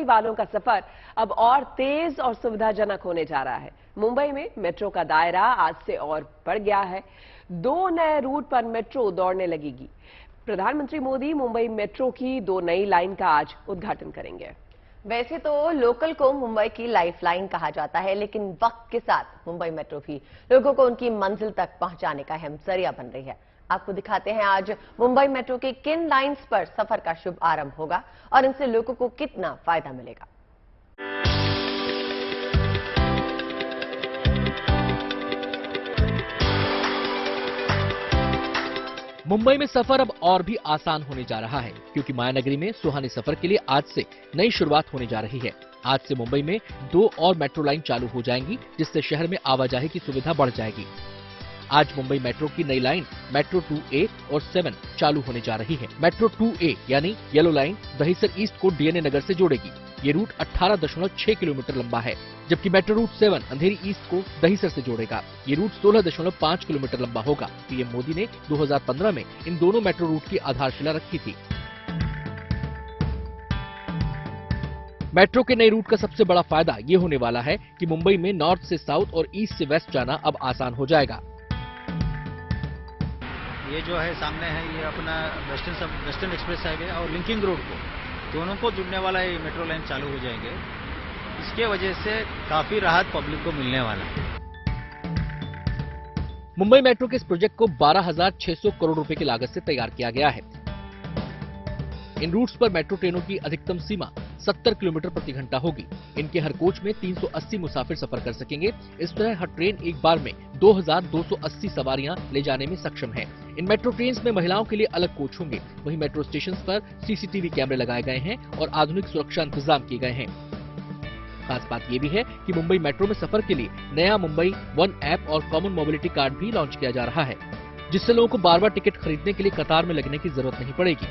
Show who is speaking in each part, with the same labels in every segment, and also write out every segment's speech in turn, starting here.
Speaker 1: मुंबई वालों का सफर अब और तेज और सुविधाजनक होने जा रहा है। मुंबई में मेट्रो का दायरा आज से और बढ़ गया है। 2 नए रूट पर मेट्रो दौड़ने लगेगी। प्रधानमंत्री मोदी मुंबई मेट्रो की 2 नई लाइन का आज उद्घाटन करेंगे।
Speaker 2: वैसे तो लोकल को मुंबई की लाइफलाइन कहा जाता है, लेकिन वक्त के साथ मुंबई मेट्रो भी लोगों को उनकी मंजिल तक पहुंचाने का अहम जरिया बन रही है। आपको दिखाते हैं आज मुंबई मेट्रो के किन लाइंस पर सफर का शुभ आरंभ होगा और इनसे लोगों को कितना फायदा मिलेगा।
Speaker 3: मुंबई में सफर अब और भी आसान होने जा रहा है, क्योंकि मायानगरी में सुहाने सफर के लिए आज से नई शुरुआत होने जा रही है। आज से मुंबई में 2 और मेट्रो लाइन चालू हो जाएंगी, जिससे शहर में आवाजाही की सुविधा बढ़ जाएगी। आज मुंबई मेट्रो की नई लाइन मेट्रो 2A और 7 चालू होने जा रही है। मेट्रो 2A यानी येलो लाइन दहिसर ईस्ट को डीएनए नगर से जोड़ेगी। ये रूट 18.6 किलोमीटर लंबा है, जबकि मेट्रो रूट 7 अंधेरी ईस्ट को दहिसर से जोड़ेगा। ये रूट 16.5 किलोमीटर लंबा होगा। पीएम मोदी ने 2015 में इन दोनों मेट्रो रूट की आधारशिला रखी थी। मेट्रो के नए रूट का सबसे बड़ा फायदा ये होने वाला है कि मुंबई में नॉर्थ से साउथ और ईस्ट से वेस्ट जाना अब आसान हो जाएगा।
Speaker 4: ये जो है सामने है, ये अपना वेस्टर्न एक्सप्रेस हाईवे और लिंकिंग रोड को दोनों को जुड़ने वाला ये मेट्रो लाइन चालू हो जाएंगे। इसके वजह से काफी राहत पब्लिक को मिलने वाला है।
Speaker 3: मुंबई मेट्रो के इस प्रोजेक्ट को 12,600 करोड़ रुपए की लागत से तैयार किया गया है। इन रूट्स पर मेट्रो ट्रेनों की अधिकतम सीमा 70 किलोमीटर प्रति घंटा होगी। इनके हर कोच में 380 मुसाफिर सफर कर सकेंगे। इस तरह हर ट्रेन एक बार में 2,280 सवारियां ले जाने में सक्षम है। इन मेट्रो ट्रेन में महिलाओं के लिए अलग कोच होंगे। वहीं मेट्रो स्टेशन पर सीसीटीवी कैमरे लगाए गए हैं और आधुनिक सुरक्षा इंतजाम किए गए हैं। खास बात ये भी है कि मुंबई मेट्रो में सफर के लिए नया मुंबई वन ऐप और कॉमन मोबिलिटी कार्ड भी लॉन्च किया जा रहा है, जिससे लोगों को बार बार टिकट खरीदने के लिए कतार में लगने की जरूरत नहीं पड़ेगी।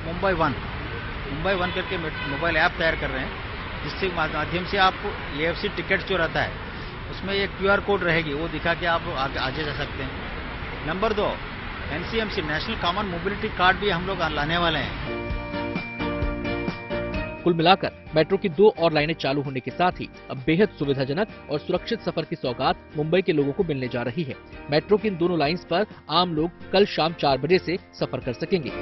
Speaker 4: मुंबई वन करके मोबाइल ऐप तैयार कर रहे हैं, जिसके माध्यम से आप एएफसी टिकट जो रहता है उसमें एक QR कोड रहेगी, वो दिखा के आप आगे जा सकते हैं। Number 2, NCMC national common mobility card भी हम लोग लाने वाले हैं।
Speaker 3: कुल मिलाकर मेट्रो की 2 और लाइनें चालू होने के साथ ही अब बेहद सुविधाजनक और सुरक्षित सफर की सौगात मुंबई के लोगों को मिलने जा रही है। मेट्रो की इन दोनों लाइंस पर आम लोग कल शाम 4 बजे से सफर कर सकेंगे।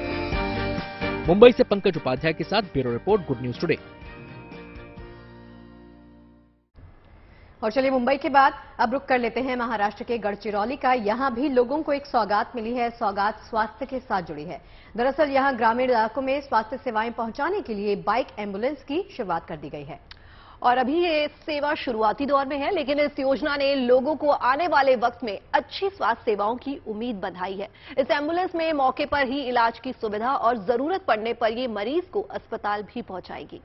Speaker 3: मुंबई से पंकज उपाध्याय के साथ bureau report, good news today.
Speaker 2: और चलिए मुंबई के बाद अब रुक कर लेते हैं महाराष्ट्र के गढ़चिरौली का। यहां भी लोगों को एक सौगात मिली है। सौगात स्वास्थ्य के साथ जुड़ी है। दरअसल यहां ग्रामीण इलाकों में स्वास्थ्य सेवाएं पहुंचाने के लिए बाइक एम्बुलेंस की शुरुआत कर दी गई है।
Speaker 5: और अभी ये सेवा शुरुआती दौर में है, लेकिन इस योजना ने लोगों को आने वाले वक्त में अच्छी स्वास्थ्य सेवाओं की उम्मीद बंधाई है। इस एम्बुलेंस में मौके पर ही इलाज की सुविधा और जरूरत पड़ने पर ये मरीज को अस्पताल भी पहुंचाएगी।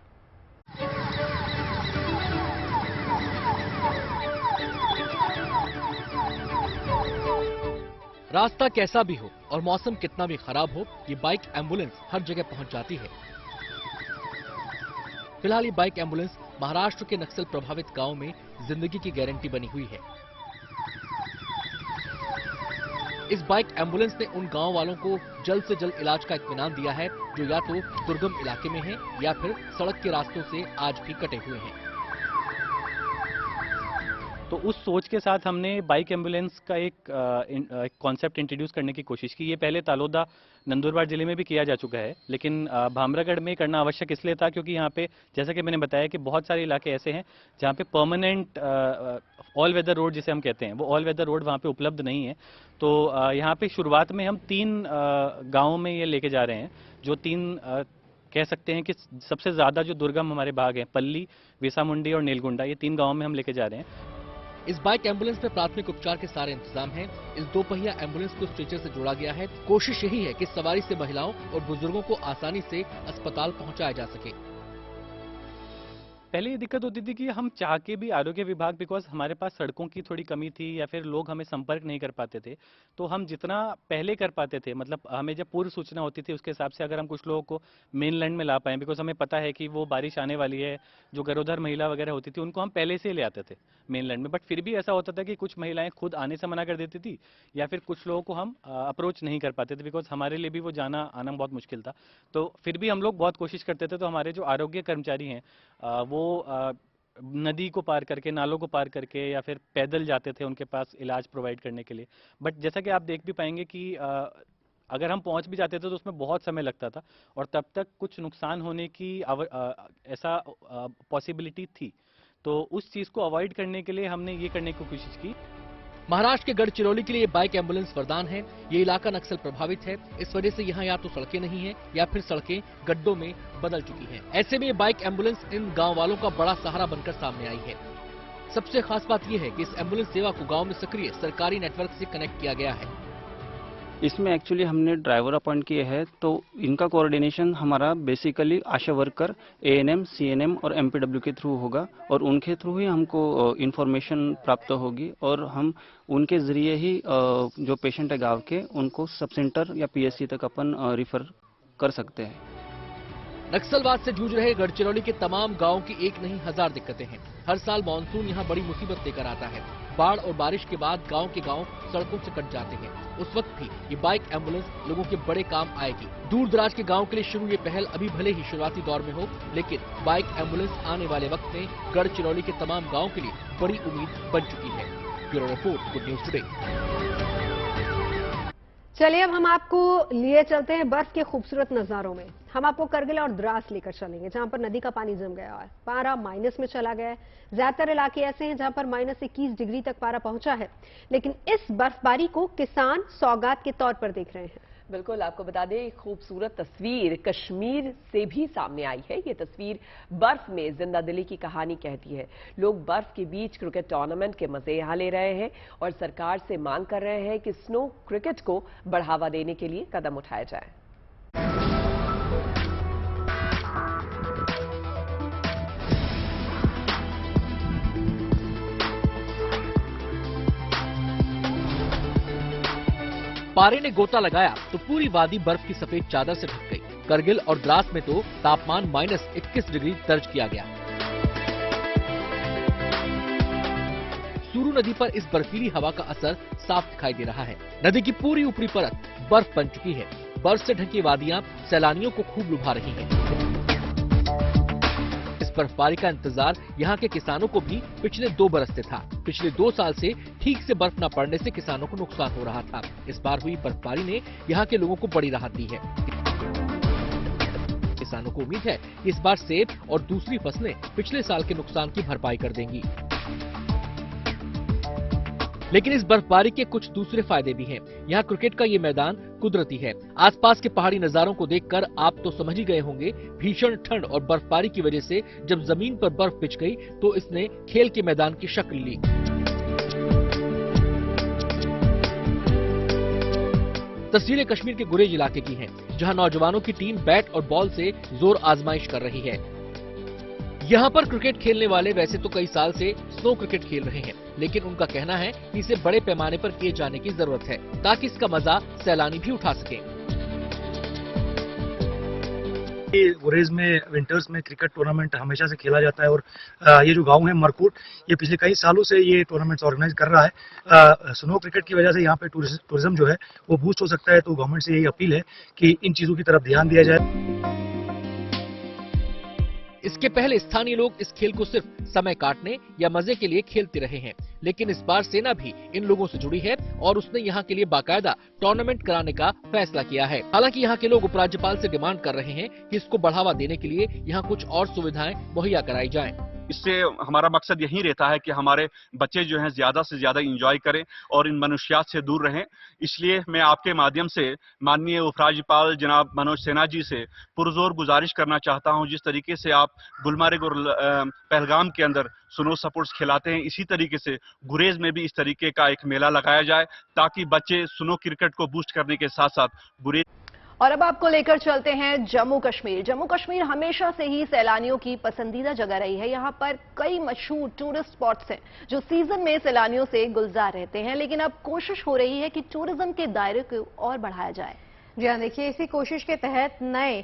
Speaker 3: रास्ता कैसा भी हो और मौसम कितना भी खराब हो, ये बाइक एम्बुलेंस हर जगह पहुंच जाती है। फिलहाल ये बाइक एम्बुलेंस महाराष्ट्र के नक्सल प्रभावित गांव में जिंदगी की गारंटी बनी हुई है। इस बाइक एम्बुलेंस ने उन गांव वालों को जल्द से जल्द इलाज का इत्मीनान दिया है, जो या तो दुर्गम इलाके में हैं या फिर सड़क के रास्तों से आज भी कटे हुए हैं।
Speaker 6: तो उस सोच के साथ हमने बाइक एम्बुलेंस का एक कॉन्सेप्ट इंट्रोड्यूस करने की कोशिश की। ये पहले तालोदा नंदुरबार जिले में भी किया जा चुका है, लेकिन भामरागढ़ में करना आवश्यक इसलिए था क्योंकि यहाँ पे जैसा कि मैंने बताया कि बहुत सारे इलाके ऐसे हैं जहाँ पे परमानेंट ऑल वेदर रोड जिसे हम कहते हैं, वो ऑल वेदर रोड वहाँ पे उपलब्ध नहीं है। तो यहाँ पे शुरुआत में हम 3 गाँवों में ये लेके जा रहे हैं, जो 3 कह सकते हैं कि सबसे ज़्यादा जो दुर्गम हमारे भाग हैं, पल्ली, वेसामुंडी और नेलगुंडा, ये 3 गाँवों में हम लेके जा रहे हैं।
Speaker 3: इस बाइक एम्बुलेंस में प्राथमिक उपचार के सारे इंतजाम हैं। इस 2 पहिया एम्बुलेंस को स्ट्रेचर से जोड़ा गया है। कोशिश यही है कि सवारी से महिलाओं और बुजुर्गों को आसानी से अस्पताल पहुंचाया जा सके।
Speaker 6: पहले ये दिक्कत होती थी कि हम चाह के भी आरोग्य विभाग, बिकॉज हमारे पास सड़कों की थोड़ी कमी थी या फिर लोग हमें संपर्क नहीं कर पाते थे, तो हम जितना पहले कर पाते थे, मतलब हमें जब पूर्व सूचना होती थी उसके हिसाब से अगर हम कुछ लोगों को मेनलैंड में ला पाए, बिकॉज हमें पता है कि वो बारिश आने वाली है, जो गरोदर महिला वगैरह होती थी उनको हम पहले से ले आते थे मेनलैंड में, बट फिर भी ऐसा होता था कि कुछ महिलाएं खुद आने से मना कर देती थी या फिर कुछ लोगों को हम अप्रोच नहीं कर पाते थे, बिकॉज हमारे लिए भी वो जाना आना बहुत मुश्किल था। तो फिर भी हम लोग बहुत कोशिश करते थे, तो हमारे जो आरोग्य कर्मचारी हैं वो नदी को पार करके, नालों को पार करके या फिर पैदल जाते थे उनके पास इलाज प्रोवाइड करने के लिए। बट जैसा कि आप देख भी पाएंगे कि अगर हम पहुंच भी जाते थे तो उसमें बहुत समय लगता था और तब तक कुछ नुकसान होने की ऐसा पॉसिबिलिटी थी। तो उस चीज़ को अवॉइड करने के लिए हमने ये करने की कोशिश की।
Speaker 3: महाराष्ट्र के गढ़चिरौली के लिए बाइक एम्बुलेंस वरदान है। ये इलाका नक्सल प्रभावित है, इस वजह से यहाँ या तो सड़कें नहीं हैं या फिर सड़कें गड्ढों में बदल चुकी हैं। ऐसे में ये बाइक एम्बुलेंस इन गांव वालों का बड़ा सहारा बनकर सामने आई है। सबसे खास बात यह है कि इस एम्बुलेंस सेवा को गांव में सक्रिय सरकारी नेटवर्क से कनेक्ट किया गया है।
Speaker 7: इसमें एक्चुअली हमने ड्राइवर अपॉइंट किए हैं, तो इनका कोऑर्डिनेशन हमारा बेसिकली आशा वर्कर, एएनएम, सीएनएम और एमपीडब्ल्यू के थ्रू होगा और उनके थ्रू ही हमको इंफॉर्मेशन प्राप्त होगी और हम उनके जरिए ही जो पेशेंट है गांव के उनको सब सेंटर या पीएससी तक अपन रिफर कर सकते हैं।
Speaker 3: नक्सलवाद से जूझ रहे गढ़चिरौली के तमाम गांवों की एक नहीं हजार दिक्कतें हैं। हर साल मानसून यहाँ बड़ी मुसीबत लेकर आता है। बाढ़ और बारिश के बाद गांव के गांव सड़कों से कट जाते हैं। उस वक्त भी ये बाइक एम्बुलेंस लोगों के बड़े काम आएगी। दूर दराज के गांव के लिए शुरू ये पहल अभी भले ही शुरुआती दौर में हो, लेकिन बाइक एम्बुलेंस आने वाले वक्त में गढ़चिरौली के तमाम गाँव के लिए बड़ी उम्मीद बन चुकी है। Bureau report, good news today.
Speaker 5: चलिए अब हम आपको लिए चलते हैं बर्फ के खूबसूरत नजारों में। हम आपको करगिल और द्रास लेकर चलेंगे, जहां पर नदी का पानी जम गया और पारा माइनस में चला गया है। ज्यादातर इलाके ऐसे हैं जहां पर -21 डिग्री तक पारा पहुंचा है, लेकिन इस बर्फबारी को किसान सौगात के तौर पर देख रहे हैं।
Speaker 1: बिल्कुल, आपको बता दें एक खूबसूरत तस्वीर कश्मीर से भी सामने आई है। ये तस्वीर बर्फ में जिंदा दिली की कहानी कहती है। लोग बर्फ के बीच क्रिकेट टूर्नामेंट के मजे यहाँ ले रहे हैं और सरकार से मांग कर रहे हैं कि स्नो क्रिकेट को बढ़ावा देने के लिए कदम उठाया जाए।
Speaker 3: पारे ने गोता लगाया तो पूरी वादी बर्फ की सफेद चादर से ढक गई। करगिल और द्रास में तो तापमान -21 डिग्री दर्ज किया गया। सुरू नदी पर इस बर्फीली हवा का असर साफ दिखाई दे रहा है। नदी की पूरी ऊपरी परत बर्फ बन चुकी है। बर्फ से ढकी वादियां सैलानियों को खूब लुभा रही हैं। इस बर्फबारी का इंतजार यहाँ के किसानों को भी पिछले 2 बरस से था। पिछले 2 साल से ठीक से बर्फ न पड़ने से किसानों को नुकसान हो रहा था। इस बार हुई बर्फबारी ने यहाँ के लोगों को बड़ी राहत दी है। किसानों को उम्मीद है कि इस बार सेब और दूसरी फसलें पिछले साल के नुकसान की भरपाई कर देंगी। लेकिन इस बर्फबारी के कुछ दूसरे फायदे भी हैं। यहाँ क्रिकेट का ये मैदान कुदरती है। आसपास के पहाड़ी नजारों को देखकर आप तो समझ ही गए होंगे, भीषण ठंड और बर्फबारी की वजह से जब जमीन पर बर्फ पिच गई तो इसने खेल के मैदान की शक्ल ली। तस्वीरें कश्मीर के गुरेज इलाके की हैं, जहां नौजवानों की टीम बैट और बॉल से जोर आजमाइश कर रही है। यहाँ पर क्रिकेट खेलने वाले वैसे तो कई साल से स्नो क्रिकेट खेल रहे हैं, लेकिन उनका कहना है कि इसे बड़े पैमाने पर किए जाने की जरूरत है ताकि इसका मजा सैलानी भी उठा सके।
Speaker 8: गुरेज में विंटर्स में क्रिकेट टूर्नामेंट हमेशा से खेला जाता है और ये जो गांव है मरकूट, ये पिछले कई सालों से ये टूर्नामेंट्स ऑर्गेनाइज कर रहा है। स्नो क्रिकेट की वजह से यहाँ पे टूरिज्म जो है वो बूस्ट हो सकता है, तो गवर्नमेंट से यही अपील है कि इन चीजों की तरफ ध्यान दिया जाए।
Speaker 3: इसके पहले स्थानीय लोग इस खेल को सिर्फ समय काटने या मजे के लिए खेलते रहे हैं, लेकिन इस बार सेना भी इन लोगों से जुड़ी है और उसने यहाँ के लिए बाकायदा टूर्नामेंट कराने का फैसला किया है। हालांकि यहाँ के लोग उपराज्यपाल से डिमांड कर रहे हैं कि इसको बढ़ावा देने के लिए यहाँ कुछ और सुविधाएं मुहैया कराई जाएं।
Speaker 9: इससे हमारा मकसद यही रहता है कि हमारे बच्चे जो हैं ज्यादा से ज्यादा एंजॉय करें और इन मनुष्यात से दूर रहें। इसलिए मैं आपके माध्यम से माननीय उपराज्यपाल जनाब मनोज सिन्हा जी से पुरजोर गुजारिश करना चाहता हूं, जिस तरीके से आप गुलमर्ग और पहलगाम के अंदर स्नो स्पोर्ट्स खिलाते हैं, इसी तरीके से गुरेज में भी इस तरीके का एक मेला लगाया जाए ताकि बच्चे स्नो क्रिकेट को बूस्ट करने के साथ साथ गुरेज।
Speaker 5: और अब आपको लेकर चलते हैं जम्मू कश्मीर। जम्मू कश्मीर हमेशा से ही सैलानियों की पसंदीदा जगह रही है। यहाँ पर कई मशहूर टूरिस्ट स्पॉट्स हैं जो सीजन में सैलानियों से गुलजार रहते हैं, लेकिन अब कोशिश हो रही है कि टूरिज्म के दायरे को और बढ़ाया जाए।
Speaker 10: जी हाँ, देखिए इसी कोशिश के तहत नए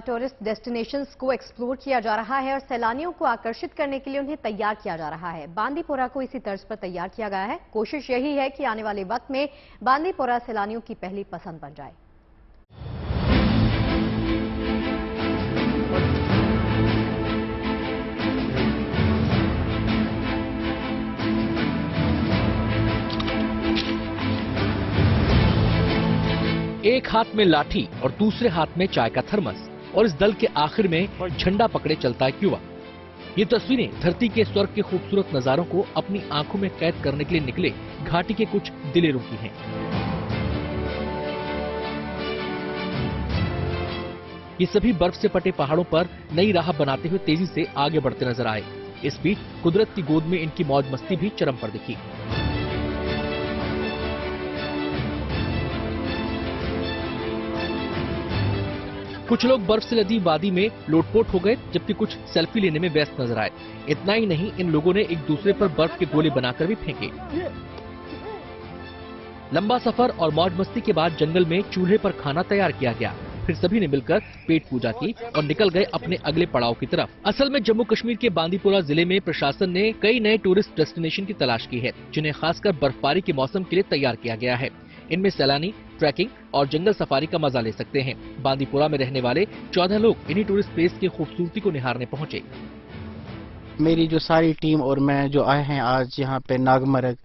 Speaker 10: टूरिस्ट डेस्टिनेशंस को एक्सप्लोर किया जा रहा है और सैलानियों को आकर्षित करने के लिए उन्हें तैयार किया जा रहा है। बांदीपोरा को इसी तर्ज पर तैयार किया गया है। कोशिश यही है कि आने वाले वक्त में बांदीपोरा सैलानियों की पहली पसंद बन जाए।
Speaker 3: एक हाथ में लाठी और दूसरे हाथ में चाय का थर्मस और इस दल के आखिर में झंडा पकड़े चलता है युवा। ये तस्वीरें धरती के स्वर्ग के खूबसूरत नजारों को अपनी आंखों में कैद करने के लिए निकले घाटी के कुछ दिलेरों की हैं। ये सभी बर्फ से पटे पहाड़ों पर नई राह बनाते हुए तेजी से आगे बढ़ते नजर आए। इस बीच कुदरत की गोद में इनकी मौज मस्ती भी चरम पर दिखी। कुछ लोग बर्फ से लदी वादी में लोटपोट हो गए, जबकि कुछ सेल्फी लेने में व्यस्त नजर आए। इतना ही नहीं, इन लोगों ने एक दूसरे पर बर्फ के गोले बनाकर भी फेंके। लंबा सफर और मौज मस्ती के बाद जंगल में चूल्हे पर खाना तैयार किया गया। फिर सभी ने मिलकर पेट पूजा की और निकल गए अपने अगले पड़ाव की तरफ। असल में जम्मू कश्मीर के बांदीपोरा जिले में प्रशासन ने कई नए टूरिस्ट डेस्टिनेशन की तलाश की है, जिन्हें खासकर बर्फबारी के मौसम के लिए तैयार किया गया है। इनमें सैलानी ट्रैकिंग और जंगल सफारी का मजा ले सकते हैं। बांदीपोरा में रहने वाले 14 लोग इन्हीं टूरिस्ट प्लेस की खूबसूरती को निहारने पहुंचे।
Speaker 11: मेरी जो सारी टीम और मैं जो आए हैं आज यहाँ पे नागमर्ग,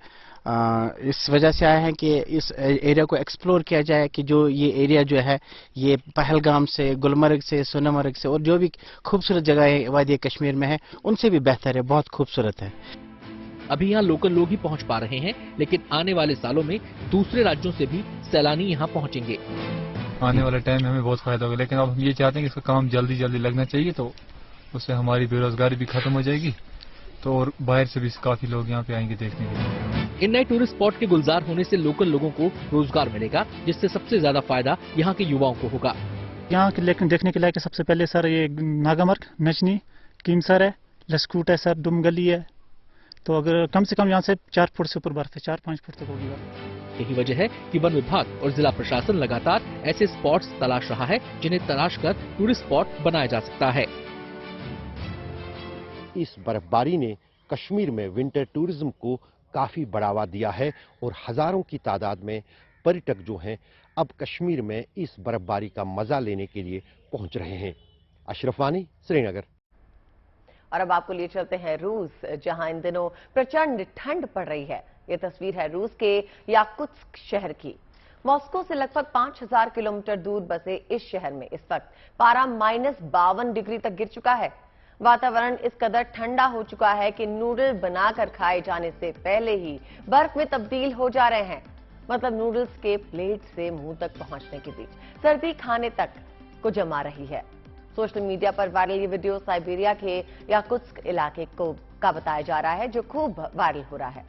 Speaker 11: इस वजह से आए हैं कि इस एरिया को एक्सप्लोर किया जाए कि जो ये एरिया जो है ये पहलगाम से, गुलमर्ग से, सोनमर्ग से और जो भी खूबसूरत जगह वादी कश्मीर में है उनसे भी बेहतर है, बहुत खूबसूरत है।
Speaker 3: अभी यहाँ लोकल लोग ही पहुँच पा रहे हैं, लेकिन आने वाले सालों में दूसरे राज्यों से भी सैलानी यहाँ पहुँचेंगे।
Speaker 12: आने वाले टाइम में हमें बहुत फायदा होगा, लेकिन अब हम ये चाहते हैं कि इसका काम जल्दी जल्दी लगना चाहिए, तो उससे हमारी बेरोजगारी भी खत्म हो जाएगी, तो और बाहर से भी काफी लोग यहाँ पे आएंगे देखने के लिए।
Speaker 3: इन नए टूरिस्ट स्पॉट के गुलजार होने से लोकल लोगों को रोजगार मिलेगा, जिससे सबसे ज्यादा फायदा यहाँ के युवाओं को होगा।
Speaker 13: यहाँ के लेकिन देखने के लायक सबसे पहले सर ये नागामर्ग, नचनी, किमसर है, लस्कूट है सर, दुमगली है। तो अगर कम से कम यहाँ से 4 फुट से ऊपर बर्फ है, 4-5 फुट तक होगी बर्फ।
Speaker 3: यही वजह है कि वन विभाग और जिला प्रशासन लगातार ऐसे स्पॉट्स तलाश रहा है जिन्हें तलाश कर टूरिस्ट स्पॉट बनाया जा सकता है।
Speaker 14: इस बर्फबारी ने कश्मीर में विंटर टूरिज्म को काफी बढ़ावा दिया है और हजारों की तादाद में पर्यटक जो हैं अब कश्मीर में इस बर्फबारी का मजा लेने के लिए पहुंच रहे हैं। अशरफ वानी, श्रीनगर।
Speaker 2: और अब आपको लिए चलते हैं रूस, जहां इन दिनों प्रचंड ठंड पड़ रही है। ये तस्वीर है रूस के याकुत्स्क शहर की। मॉस्को से लगभग 5000 किलोमीटर दूर बसे इस शहर में इस वक्त पारा -52 डिग्री तक गिर चुका है। वातावरण इस कदर ठंडा हो चुका है कि नूडल बनाकर खाए जाने से पहले ही बर्फ में तब्दील हो जा रहे हैं। मतलब नूडल्स के प्लेट से मुंह तक पहुंचने के बीच सर्दी खाने तक को जमा रही है। सोशल मीडिया पर वायरल ये वीडियो साइबेरिया के याकुत्स्क इलाके का बताया जा रहा है, जो खूब वायरल हो रहा है।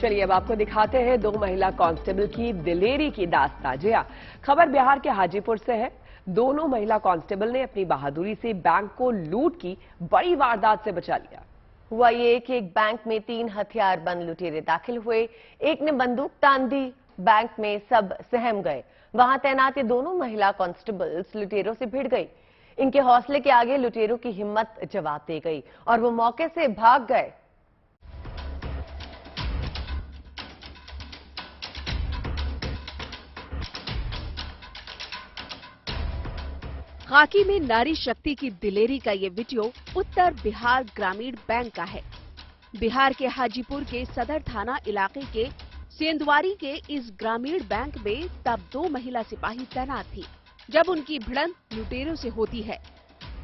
Speaker 1: चलिए अब आपको दिखाते हैं 2 महिला कांस्टेबल की दिलेरी की दास्तां। जी हां, खबर बिहार के हाजीपुर से है। दोनों महिला कांस्टेबल ने अपनी बहादुरी से बैंक को लूट की बड़ी वारदात से बचा लिया।
Speaker 2: हुआ ये कि एक बैंक में 3 हथियारबंद लुटेरे दाखिल हुए। एक ने बंदूक तान दी, बैंक में सब सहम गए। वहां तैनात ये दोनों महिला कांस्टेबल्स लुटेरों से भिड़ गई। इनके हौसले के आगे लुटेरों की हिम्मत जवाब दे गई और वो मौके से भाग गए।
Speaker 15: खाकी में नारी शक्ति की दिलेरी का ये वीडियो उत्तर बिहार ग्रामीण बैंक का है। बिहार के हाजीपुर के सदर थाना इलाके के सेंदवारी के इस ग्रामीण बैंक में तब 2 महिला सिपाही तैनात थी जब उनकी भिड़ंत लुटेरों से होती है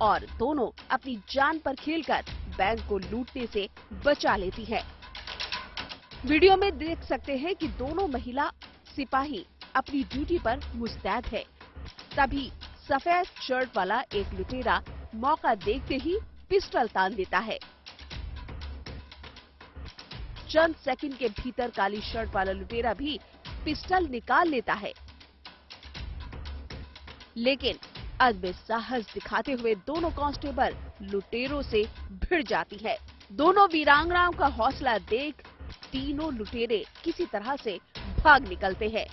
Speaker 15: और दोनों अपनी जान पर खेलकर बैंक को लूटने से बचा लेती है। वीडियो में देख सकते हैं कि दोनों महिला सिपाही अपनी ड्यूटी पर मुस्तैद है। तभी सफेद शर्ट वाला एक लुटेरा मौका देखते ही पिस्टल तान देता है। चंद सेकंड के भीतर काली शर्ट वाला लुटेरा भी पिस्टल निकाल लेता है, लेकिन अदब साहस दिखाते हुए दोनों कांस्टेबल लुटेरों से भिड़ जाती है। दोनों वीरांगनाओं का हौसला देख तीनों लुटेरे किसी तरह से भाग निकलते हैं।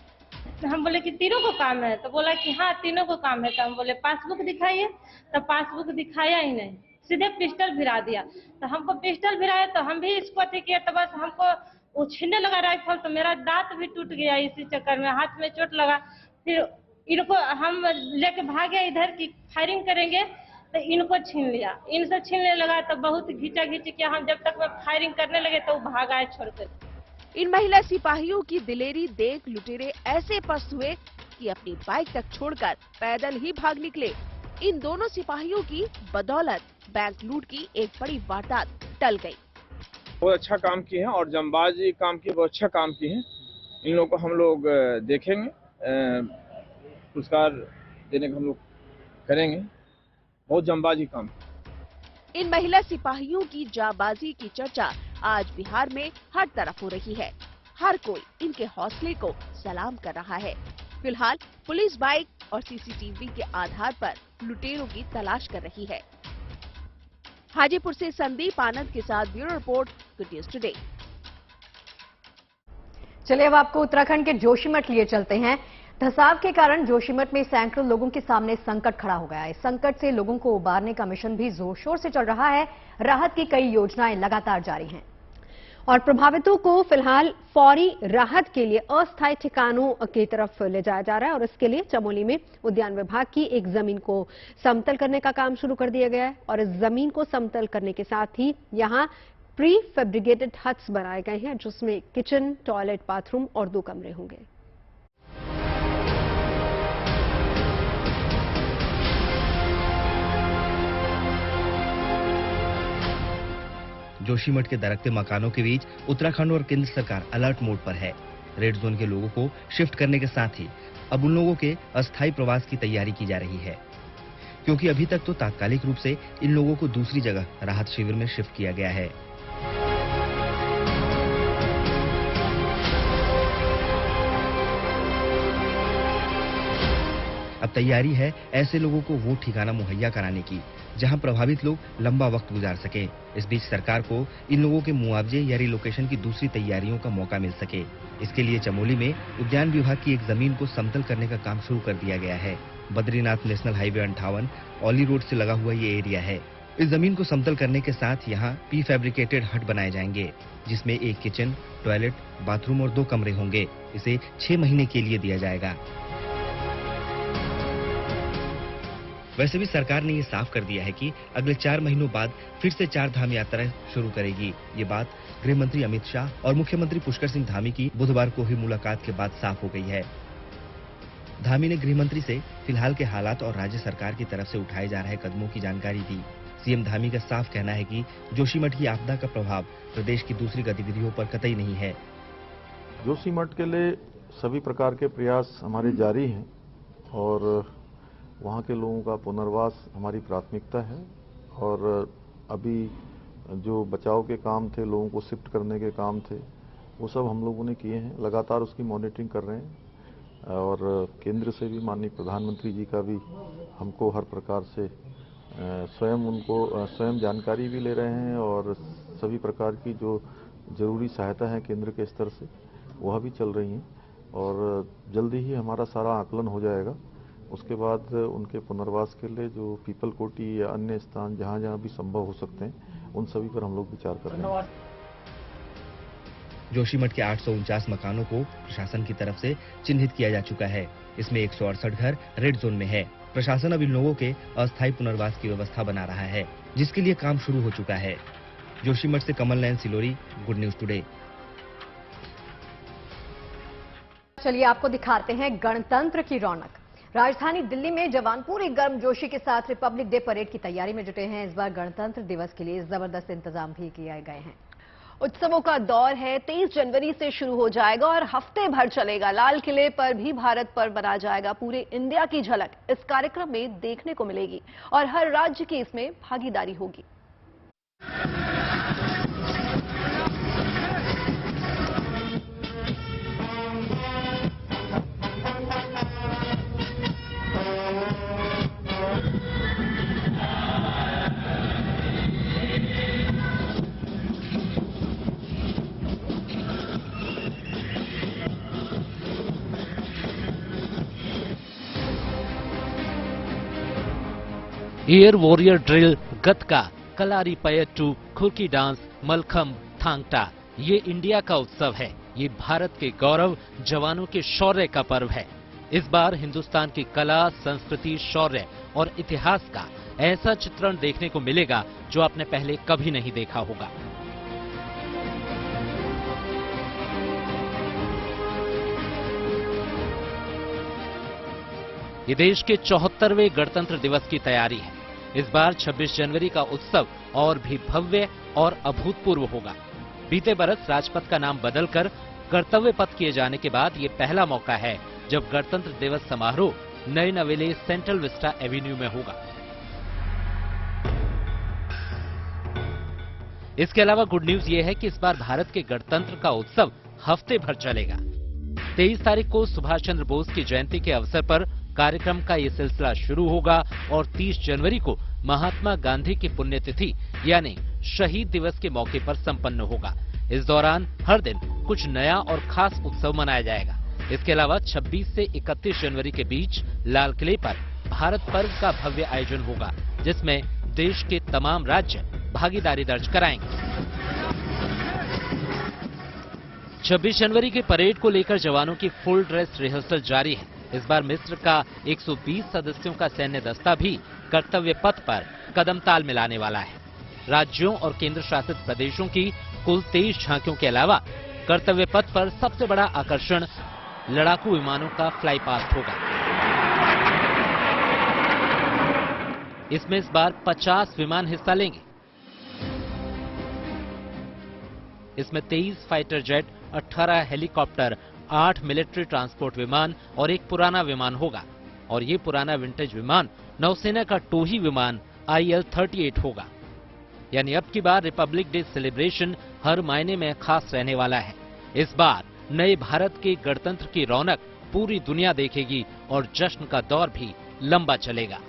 Speaker 16: हम बोले कि तीनों को काम है, तो बोला कि हाँ तीनों को काम है। तो हम बोले पासबुक दिखाइए, तो पासबुक दिखाया ही नहीं, सीधे पिस्टल भिरा दिया। तो हमको पिस्टल भिराया तो हम भी इसको अति किया, तो बस हमको वो छीनने लगा राइफल, तो मेरा दांत भी टूट गया इसी चक्कर में, हाथ में चोट लगा। फिर इनको हम लेके भागे इधर की फायरिंग करेंगे, तो इनको छीन लिया, इनसे छीनने लगा। तो बहुत घींचा घींची किया, हम जब तक मैं फायरिंग करने लगे तो वो भाग आए छोड़कर।
Speaker 15: इन महिला सिपाहियों की दिलेरी देख लुटेरे ऐसे पस्त हुए कि अपनी बाइक तक छोड़कर पैदल ही भाग निकले। इन दोनों सिपाहियों की बदौलत बैंक लूट की एक बड़ी वारदात टल गई।
Speaker 17: बहुत अच्छा काम किए हैं और जंबाजी काम किए, बहुत अच्छा काम किए हैं। इन लोगों को हम लोग देखेंगे, पुरस्कार देने का हम लोग करेंगे। बहुत जंबाजी काम।
Speaker 15: इन महिला सिपाहियों की जाबाजी की चर्चा आज बिहार में हर तरफ हो रही है। हर कोई इनके हौसले को सलाम कर रहा है। फिलहाल पुलिस बाइक और सीसीटीवी के आधार पर लुटेरों की तलाश कर रही है। हाजीपुर से संदीप आनंद के साथ bureau report, good news today.
Speaker 10: चलिए अब आपको उत्तराखंड के जोशीमठ लिए चलते हैं। धसाव के कारण जोशीमठ में सैकड़ों लोगों के सामने संकट खड़ा हो गया है। संकट से लोगों को उबारने का मिशन भी जोर शोर से चल रहा है। राहत की कई योजनाएं लगातार जारी हैं और प्रभावितों को फिलहाल फौरी राहत के लिए अस्थायी ठिकानों की तरफ ले जाया जा रहा है और इसके लिए चमोली में उद्यान विभाग की एक जमीन को समतल करने का काम शुरू कर दिया गया है और इस जमीन को समतल करने के साथ ही यहां प्री फैब्रिकेटेड हट्स बनाए गए हैं जिसमें किचन, टॉयलेट, बाथरूम और 2 कमरे होंगे।
Speaker 18: जोशीमठ के दरकते मकानों के बीच उत्तराखंड और केंद्र सरकार अलर्ट मोड पर है। रेड जोन के लोगों को शिफ्ट करने के साथ ही अब उन लोगों के अस्थायी प्रवास की तैयारी की जा रही है, क्योंकि अभी तक तो तात्कालिक रूप से इन लोगों को दूसरी जगह राहत शिविर में शिफ्ट किया गया है। अब तैयारी है ऐसे लोगों को वो ठिकाना मुहैया कराने की जहां प्रभावित लोग लंबा वक्त गुजार सके। इस बीच सरकार को इन लोगों के मुआवजे या रिलोकेशन की दूसरी तैयारियों का मौका मिल सके, इसके लिए चमोली में उद्यान विभाग की एक जमीन को समतल करने का काम शुरू कर दिया गया है। Badrinath national highway 58 Auli road से लगा हुआ ये एरिया है। इस जमीन को समतल करने के साथ यहाँ प्री फैब्रिकेटेड हट बनाए जाएंगे जिसमें एक किचन, टॉयलेट, बाथरूम और 2 कमरे होंगे। इसे 6 महीने के लिए दिया जाएगा। वैसे भी सरकार ने ये साफ कर दिया है कि अगले 4 महीनों बाद फिर से 4 धाम यात्रा शुरू करेगी। ये बात गृह मंत्री अमित शाह और मुख्यमंत्री पुष्कर सिंह धामी की बुधवार को हुई मुलाकात के बाद साफ हो गई है। धामी ने गृह मंत्री से फिलहाल के हालात और राज्य सरकार की तरफ से उठाए जा रहे कदमों की जानकारी दी। सीएम धामी का साफ कहना है कि जोशीमठ की आपदा का प्रभाव प्रदेश की दूसरी गतिविधियों पर कतई नहीं है।
Speaker 19: जोशीमठ के लिए सभी प्रकार के प्रयास हमारे जारी हैं और वहाँ के लोगों का पुनर्वास हमारी प्राथमिकता है और अभी जो बचाव के काम थे, लोगों को शिफ्ट करने के काम थे, वो सब हम लोगों ने किए हैं। लगातार उसकी मॉनिटरिंग कर रहे हैं और केंद्र से भी माननीय प्रधानमंत्री जी का भी हमको हर प्रकार से स्वयं जानकारी भी ले रहे हैं और सभी प्रकार की जो जरूरी सहायता है केंद्र के स्तर से वह भी चल रही हैं और जल्दी ही हमारा सारा आकलन हो जाएगा। उसके बाद उनके पुनर्वास के लिए जो पीपल कोटी या अन्य स्थान जहां जहां भी संभव हो सकते हैं उन सभी पर हम लोग विचार कर रहे हैं।
Speaker 18: जोशीमठ के 849 मकानों को प्रशासन की तरफ से चिन्हित किया जा चुका है। इसमें 168 घर रेड जोन में है। प्रशासन अब इन लोगों के अस्थायी पुनर्वास की व्यवस्था बना रहा है जिसके लिए काम शुरू हो चुका है। जोशीमठ से Kamal Nayan Siroli, good news today.
Speaker 10: चलिए आपको दिखाते हैं गणतंत्र की रौनक। राजधानी दिल्ली में जवान पूरी गर्मजोशी के साथ रिपब्लिक डे परेड की तैयारी में जुटे हैं। इस बार गणतंत्र दिवस के लिए जबरदस्त इंतजाम भी किए गए हैं।
Speaker 5: उत्सवों का दौर है, 23 जनवरी से शुरू हो जाएगा और हफ्ते भर चलेगा। लाल किले पर भी भारत पर्व मनाया जाएगा। पूरे इंडिया की झलक इस कार्यक्रम में देखने को मिलेगी और हर राज्य की इसमें भागीदारी होगी।
Speaker 3: एयर वॉरियर ड्रिल, गतका, कलारी पयट्टू, खुरकी डांस, मलखम, थांगटा, ये इंडिया का उत्सव है। ये भारत के गौरव, जवानों के शौर्य का पर्व है। इस बार हिंदुस्तान की कला, संस्कृति, शौर्य और इतिहास का ऐसा चित्रण देखने को मिलेगा जो आपने पहले कभी नहीं देखा होगा। ये देश के 74वें गणतंत्र दिवस की तैयारी है। इस बार 26 जनवरी का उत्सव और भी भव्य और अभूतपूर्व होगा। बीते बरस राजपथ का नाम बदलकर कर्तव्य पथ किए जाने के बाद ये पहला मौका है जब गणतंत्र दिवस समारोह नए नवेले सेंट्रल विस्टा एवेन्यू में होगा। इसके अलावा गुड न्यूज ये है कि इस बार भारत के गणतंत्र का उत्सव हफ्ते भर चलेगा। 23 तारीख को सुभाष चंद्र बोस की जयंती के अवसर पर कार्यक्रम का ये सिलसिला शुरू होगा और 30 जनवरी को महात्मा गांधी की पुण्यतिथि यानी शहीद दिवस के मौके पर संपन्न होगा। इस दौरान हर दिन कुछ नया और खास उत्सव मनाया जाएगा। इसके अलावा 26 से 31 जनवरी के बीच लाल किले पर भारत पर्व का भव्य आयोजन होगा, जिसमें देश के तमाम राज्य भागीदारी दर्ज कराएंगे। 26 जनवरी के परेड को लेकर जवानों की फुल ड्रेस रिहर्सल जारी है। इस बार मिस्र का 120 सदस्यों का सैन्य दस्ता भी कर्तव्य पथ पर कदम ताल मिलाने वाला है। राज्यों और केंद्र शासित प्रदेशों की कुल 23 झांकियों के अलावा कर्तव्य पथ पर सबसे बड़ा आकर्षण लड़ाकू विमानों का फ्लाई पास्ट होगा। इसमें इस बार 50 विमान हिस्सा लेंगे। इसमें 23 fighter jet, 18 helicopter, 8 military transport विमान और एक पुराना विमान होगा। और ये पुराना विंटेज विमान नौसेना का टोही विमान IL-38 होगा। यानी अब की बार रिपब्लिक डे सेलिब्रेशन हर मायने में खास रहने वाला है। इस बार नए भारत के गणतंत्र की रौनक पूरी दुनिया देखेगी और जश्न का दौर भी लंबा चलेगा।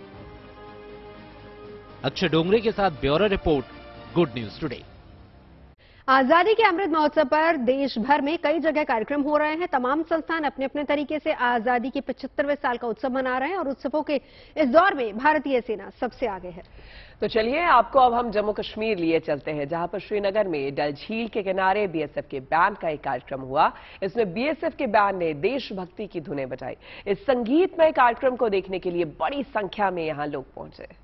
Speaker 3: अक्षय डोंगरे के साथ bureau report, good news today.
Speaker 10: आजादी के अमृत महोत्सव पर देश भर में कई जगह कार्यक्रम हो रहे हैं। तमाम संस्थान अपने अपने तरीके से आजादी के 75वें साल का उत्सव मना रहे हैं और उत्सवों के इस दौर में भारतीय सेना सबसे आगे है।
Speaker 1: तो चलिए आपको अब हम जम्मू कश्मीर लिए चलते हैं, जहां पर श्रीनगर में डल झील के किनारे बीएसएफ के बैंड का एक कार्यक्रम हुआ। इसमें बीएसएफ के बैंड ने देशभक्ति की धुनें बजाई। इस संगीतमय कार्यक्रम को देखने के लिए बड़ी संख्या में यहां लोग पहुंचे।